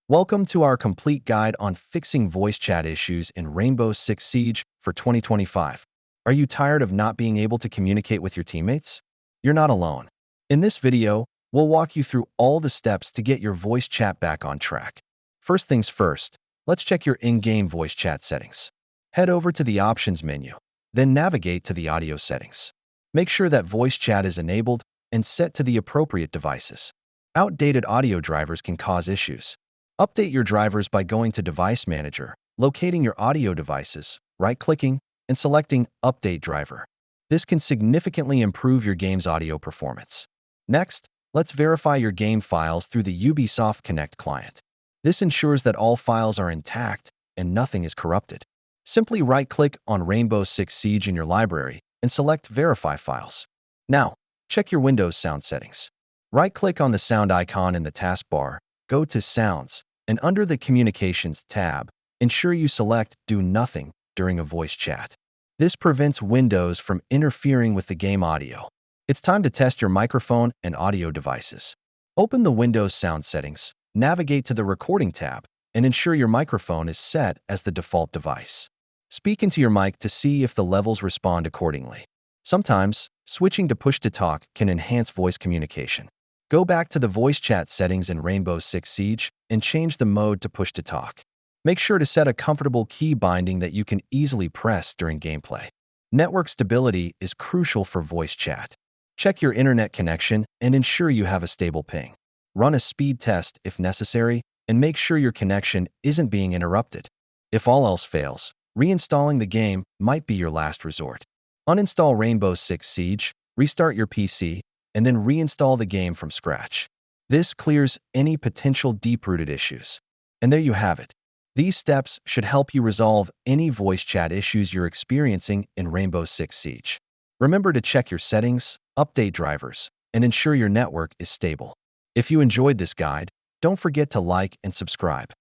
Welcome to our complete guide on fixing voice chat issues in Rainbow Six Siege for 2025. Are you tired of not being able to communicate with your teammates? You're not alone. In this video, we'll walk you through all the steps to get your voice chat back on track. First things first, let's check your in-game voice chat settings. Head over to the Options menu, then navigate to the Audio settings. Make sure that voice chat is enabled and set to the appropriate devices. Outdated audio drivers can cause issues. Update your drivers by going to Device Manager, locating your audio devices, right-clicking, and selecting Update Driver. This can significantly improve your game's audio performance. Next, let's verify your game files through the Ubisoft Connect client. This ensures that all files are intact and nothing is corrupted. Simply right-click on Rainbow Six Siege in your library and select Verify Files. Now, check your Windows sound settings. Right-click on the sound icon in the taskbar, go to Sounds, and under the Communications tab, ensure you select Do Nothing during a voice chat. This prevents Windows from interfering with the game audio. It's time to test your microphone and audio devices. Open the Windows sound settings, navigate to the Recording tab, and ensure your microphone is set as the default device. Speak into your mic to see if the levels respond accordingly. Sometimes, switching to push-to-talk can enhance voice communication. Go back to the voice chat settings in Rainbow Six Siege and change the mode to push-to-talk. Make sure to set a comfortable key binding that you can easily press during gameplay. Network stability is crucial for voice chat. Check your internet connection and ensure you have a stable ping. Run a speed test if necessary and make sure your connection isn't being interrupted. If all else fails, reinstalling the game might be your last resort. Uninstall Rainbow Six Siege, restart your PC, and then reinstall the game from scratch. This clears any potential deep-rooted issues. And there you have it. These steps should help you resolve any voice chat issues you're experiencing in Rainbow Six Siege. Remember to check your settings, update drivers, and ensure your network is stable. If you enjoyed this guide, don't forget to like and subscribe.